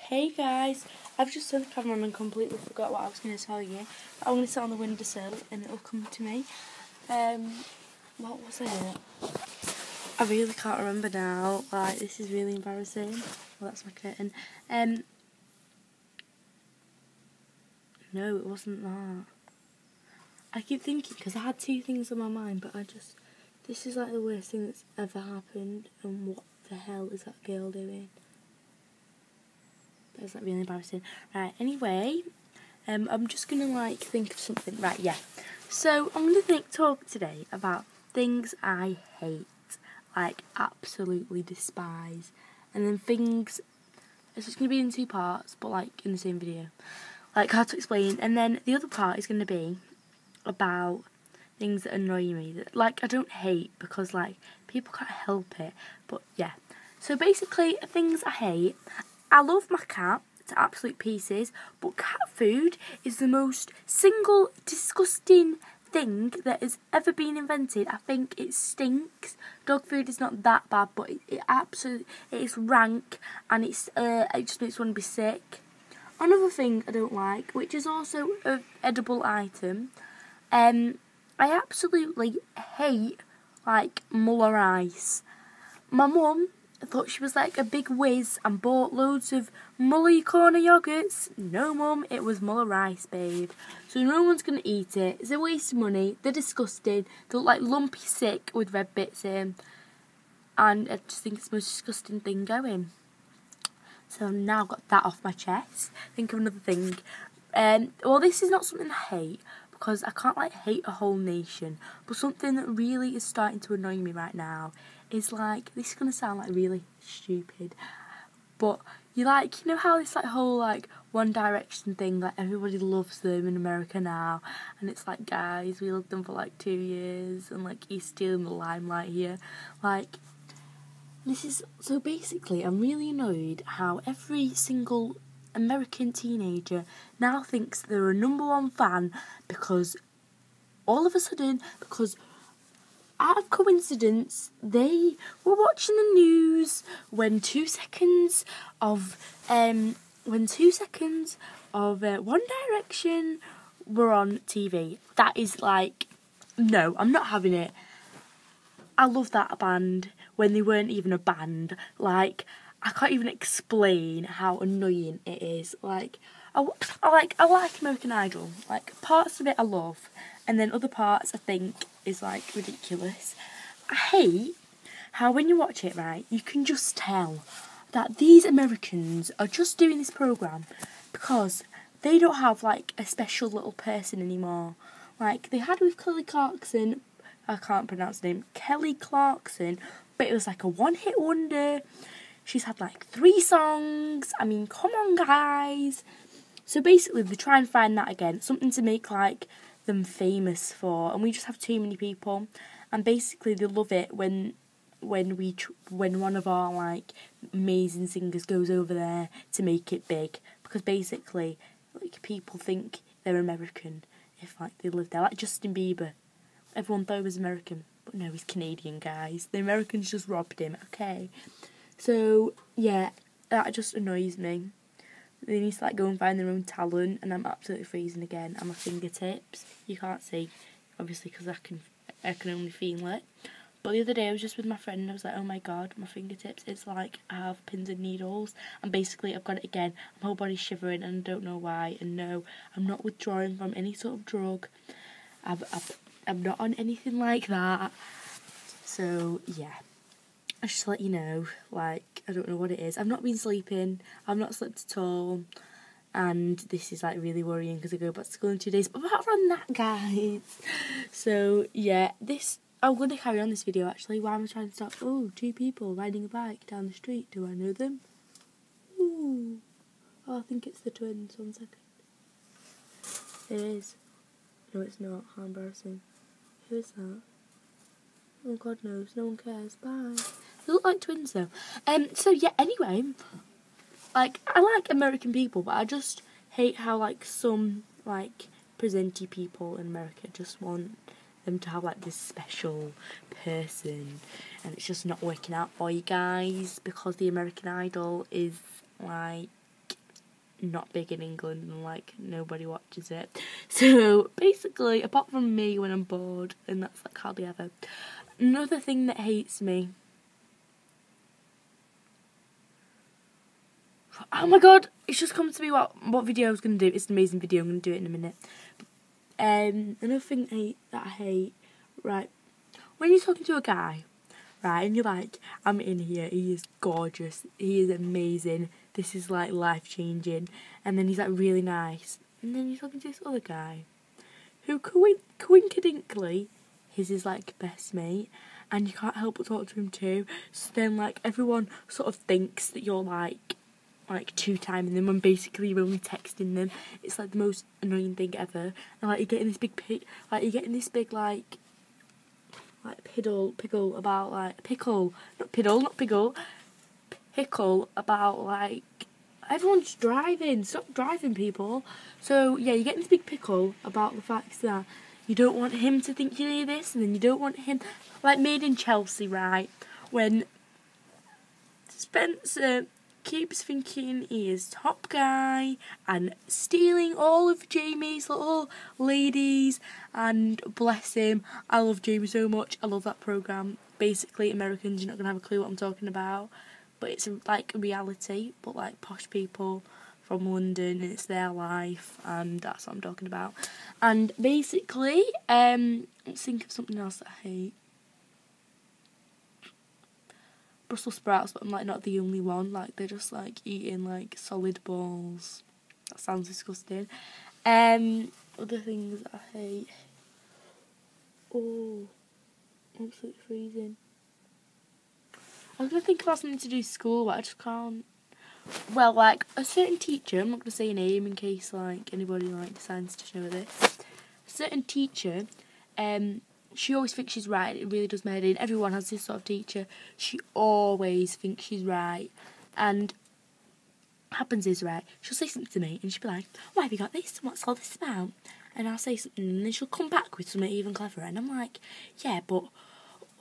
Hey guys, I've just turned the camera on and completely forgot what I was going to tell you. I'm going to sit on the windowsill and it'll come to me. What was it? I really can't remember now. Like, this is really embarrassing. Well, that's my curtain. No, it wasn't that. I keep thinking, because I had two things on my mind, but this is like the worst thing that's ever happened, and what the hell is that girl doing? That's like really embarrassing. Right, anyway, I'm just gonna think of something. Right, yeah. So I'm gonna talk today about things I hate, absolutely despise, and then things. It's just gonna be in two parts, but in the same video, how to explain. And then the other part is gonna be about things that annoy me, that I don't hate because people can't help it. But yeah. So basically, things I hate. I love my cat to absolute pieces, but cat food is the most single disgusting thing that has ever been invented. I think it stinks. Dog food is not that bad, but it is rank, and it just makes one be sick. Another thing I don't like, which is also an edible item, I absolutely hate muller ice. My mum thought she was a big whiz and bought loads of Muller corner yogurts. No, mum, it was Muller ice, babe. So no one's going to eat it. It's a waste of money. They're disgusting. They look like lumpy sick with red bits in. And I just think it's the most disgusting thing going. So I've now got that off my chest. Think of another thing. Well, this is not something I hate, because I can't hate a whole nation. But something that really is starting to annoy me right now is this is gonna sound really stupid, but you know how this whole One Direction thing, everybody loves them in America now, and it's guys, we loved them for 2 years, and he's stealing the limelight here. This is so basically, I'm really annoyed how every single American teenager now thinks they're a #1 fan because all of a sudden, out of coincidence, they were watching the news when 2 seconds of One Direction were on TV. That is no, I'm not having it. I love that band when they weren't even a band. I can't even explain how annoying it is. I like American Idol. Parts of it I love, and then other parts I think is ridiculous. I hate how when you watch it, right, you can just tell that these Americans are just doing this program because they don't have a special little person anymore. They had with Kelly Clarkson. I can't pronounce the name. Kelly Clarkson, but it was a one-hit wonder. She's had 3 songs. I mean, come on, guys. So basically, they try and find that again, something to make them famous for, and we just have too many people. And basically, they love it when one of our amazing singers goes over there to make it big, because basically, people think they're American if they live there. Justin Bieber, everyone thought he was American, but no, he's Canadian, guys. The Americans just robbed him. Okay. So, yeah, that just annoys me. They need to go and find their own talent, and I'm absolutely freezing again. And my fingertips, you can't see, obviously, because I can only feel it. But the other day I was just with my friend and I was like, oh my god, my fingertips, it's I have pins and needles, and basically I've got it again. My whole body's shivering and I don't know why. And no, I'm not withdrawing from any sort of drug. I'm not on anything like that. So, yeah. I just to let you know, I don't know what it is. I've not been sleeping. I've not slept at all. And this is, really worrying because I go back to school in 2 days. But apart from that, guys. So, yeah, I'm going to carry on this video, actually. Why am I trying to stop? Oh, 2 people riding a bike down the street. Do I know them? Ooh. Oh, I think it's the twins. 1 second. It is. No, it's not. How embarrassing. Who is that? Oh, God knows. No one cares. Bye. They look like twins, though. So, yeah, anyway. I like American people, but I just hate how, some, presenty people in America just want them to have, this special person. And it's just not working out for you guys, because the American Idol is, not big in England and like nobody watches it. So basically, apart from me when I'm bored, and that's like hardly ever. Another thing that hates me. Oh my god, it's just come to me what video I was going to do. It's an amazing video, I'm going to do it in a minute. Another thing that I hate, right, when you're talking to a guy, right, and you're like, I'm in here, he is gorgeous, he is amazing, this is like life-changing, and then he's like really nice, and then you're talking to this other guy, who coincidentally, he's his like best mate, and you can't help but talk to him too, so then like everyone sort of thinks that you're like two-timing them when basically you're only texting them. It's like the most annoying thing ever. And like you're getting this big pickle about like everyone's driving. Stop driving, people. So yeah, you're getting this big pickle about the fact that you don't want him to think you need this, and then you don't want him like Made in Chelsea, right? When Spencer keeps thinking he is top guy and stealing all of Jamie's little ladies, and bless him, I love Jamie so much. I love that programme. Basically, Americans, you're not going to have a clue what I'm talking about, but it's like a reality, but like posh people from London, and it's their life, and that's what I'm talking about. And basically, let's think of something else that I hate. Brussels sprouts, but I'm like not the only one. Like they're just like eating like solid balls. That sounds disgusting. Other things that I hate. Oh, absolutely freezing. I was gonna think about something to do with school, but I just can't. Well, like a certain teacher, I'm not gonna say a name in case like anybody like decides to know this. A certain teacher, she always thinks she's right. It really does my head in. Everyone has this sort of teacher. She always thinks she's right. And what happens is, right, she'll say something to me and she'll be like, why have you got this? What's all this about? And I'll say something and then she'll come back with something even cleverer. And I'm like, yeah, but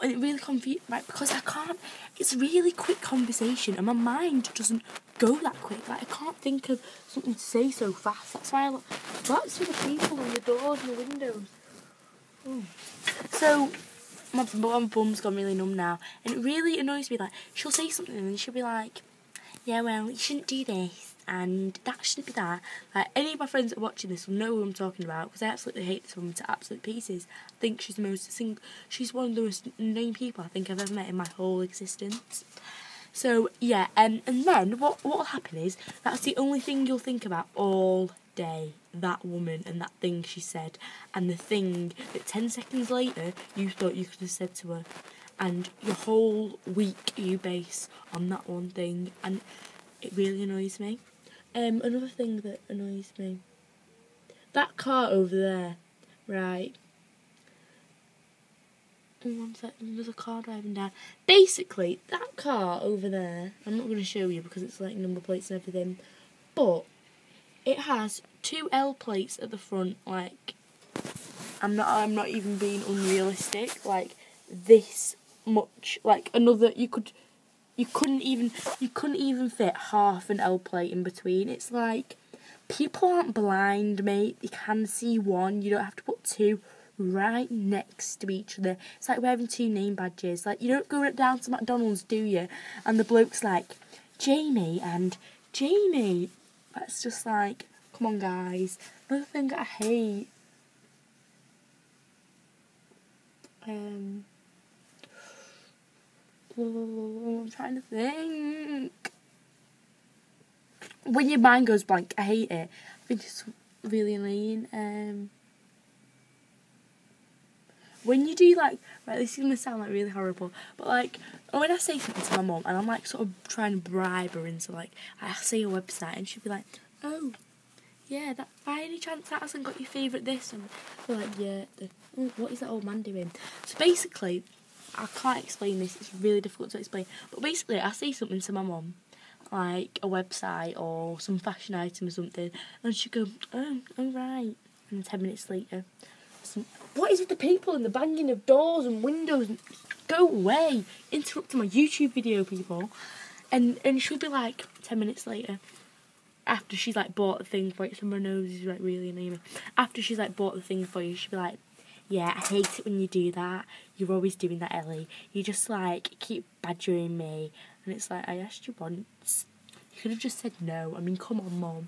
it really right, because I can't, it's really quick conversation and my mind doesn't go that quick. Like, I can't think of something to say so fast. That's why I look, that's for the people on the doors and the windows. Ooh. So, my bum's gone really numb now, and it really annoys me. Like, she'll say something and she'll be like, yeah, well, you shouldn't do this, and that shouldn't be that. Like, any of my friends that are watching this will know who I'm talking about, because I absolutely hate this woman to absolute pieces. I think she's she's one of the most annoying people I think I've ever met in my whole existence. So, yeah, and then what'll happen is, that's the only thing you'll think about all day. That woman and that thing she said, and the thing that 10 seconds later you thought you could have said to her, and your whole week you base on that one thing, and it really annoys me. Another thing that annoys me, that car over there, right? One second, there's a car driving down. Basically, that car over there, I'm not going to show you because it's like number plates and everything, but it has 2 L plates at the front. Like, I'm not even being unrealistic. Like, this much. Like, another, you couldn't even fit half an L plate in between. It's like, people aren't blind, mate. They can see one. You don't have to put 2 right next to each other. It's like wearing 2 name badges. Like, you don't go down to McDonald's, do you? And the bloke's like, Jamie and Jamie. That's just like, come on, guys. Another thing that I hate. I'm trying to think. When your mind goes blank, I hate it. I think it's really annoying. When you do like, right, this is going to sound like really horrible, but like, when I say something to my mum and I'm like sort of trying to bribe her into like, I say a website and she'll be like, oh, yeah, that by any chance that hasn't got your favourite this? And we're like, yeah, what is that old man doing? So basically, I can't explain this, it's really difficult to explain, but basically I say something to my mum, like a website or some fashion item or something, and she'll go, oh, right, and 10 minutes later, what is with the people and the banging of doors and windows? Go away, interrupting my YouTube video, people. And she'll be like, 10 minutes later, after she's like bought the thing for it, so my nose is like really annoying me. After she's like bought the thing for you, she'll be like, yeah, I hate it when you do that. You're always doing that, Ellie. You just like keep badgering me. And it's like, I asked you once. You could have just said no. I mean, come on, Mum.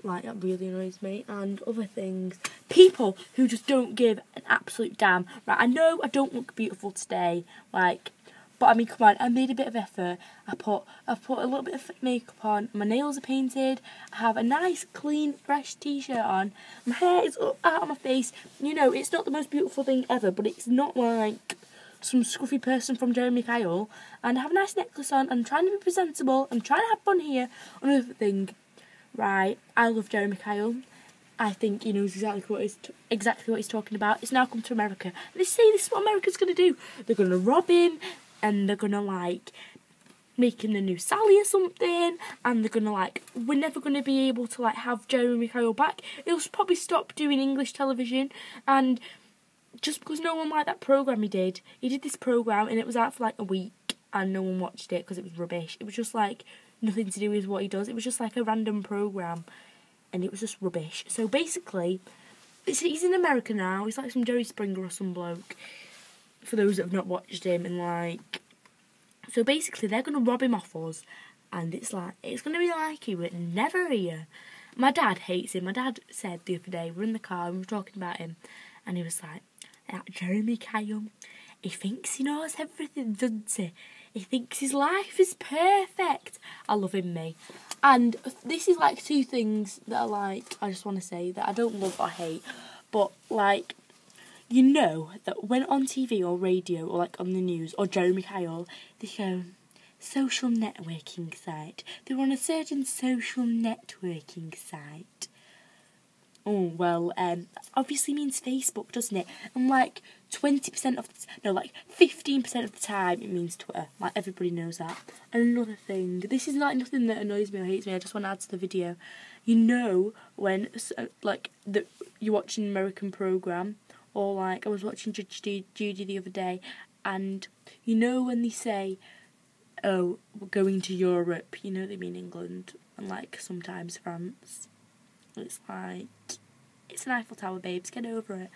Like, that really annoys me. And other things. People who just don't give an absolute damn. Right, I know I don't look beautiful today. Like, but I mean, come on, I made a bit of effort. I've put a little bit of makeup on. My nails are painted. I have a nice, clean, fresh t-shirt on. My hair is up out of my face. You know, it's not the most beautiful thing ever, but it's not like some scruffy person from Jeremy Kyle. And I have a nice necklace on. I'm trying to be presentable. I'm trying to have fun here. Another thing, right, I love Jeremy Kyle. I think he knows exactly what he's talking about. It's now come to America. They say this is what America's going to do. They're going to rob him. And they're going to, like, make him the new Sally or something. And they're going to, like, we're never going to be able to, like, have Jeremy Kyle back. He'll probably stop doing English television. And just because no one liked that programme he did this programme and it was out for, like, a week. And no one watched it because it was rubbish. It was just, like, nothing to do with what he does. It was just, like, a random programme. And it was just rubbish. So, basically, he's in America now. He's, like, some Jerry Springer or some bloke. For those that have not watched him, and like, so basically they're going to rob him off us, and it's like, it's going to be like he was never here. My dad hates him. My dad said the other day, we're in the car and we were talking about him, and he was like, Jeremy Kyle, he thinks he knows everything, doesn't he? He thinks his life is perfect. I love him, me. And this is like two things that are like, I just want to say that I don't love or hate, but like, you know that when on TV or radio or like on the news or Jeremy Kyle, they go, social networking site. They're on a certain social networking site. Oh, well, that obviously means Facebook, doesn't it? And like 20% of like 15% of the time it means Twitter. Like everybody knows that. And another thing, this is like nothing that annoys me or hates me, I just want to add to the video. You know when like you watch an American programme, or like I was watching Judge Judy the other day, and you know when they say, oh, we're going to Europe, you know they mean England, and like sometimes France. It's like, it's an Eiffel Tower, babes, get over it.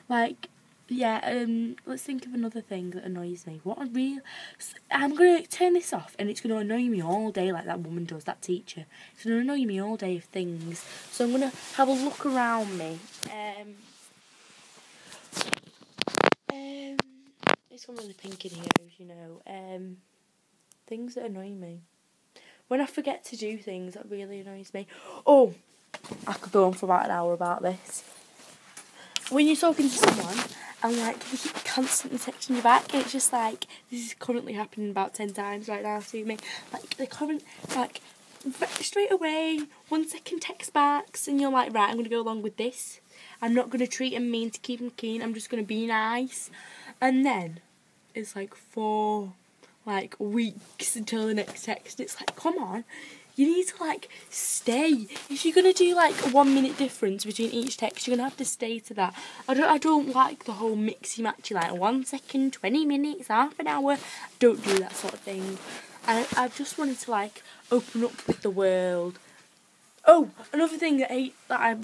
Like, yeah, let's think of another thing that annoys me. I'm going to turn this off, and it's going to annoy me all day like that woman does, that teacher. It's going to annoy me all day of things. So I'm going to have a look around me. It's gone really pink in here, you know. Things that annoy me. When I forget to do things, that really annoys me. Oh, I could go on for about an hour about this. When you're talking to someone and like they keep constantly texting you back, and it's just like, this is currently happening about 10 times right now to me. Like the current, like straight away, 1 second text backs, and you're like, right, I'm gonna go along with this. I'm not gonna treat him mean to keep him keen. I'm just gonna be nice. And then it's like 4 weeks until the next text. It's like, come on. You need to, like, stay. If you're going to do, like, a 1 minute difference between each text, you're going to have to stay to that. I don't like the whole mixy-matchy, like, 1 second, 20 minutes, half an hour. Don't do that sort of thing. I just wanted to, like, open up with the world. Oh, another thing that I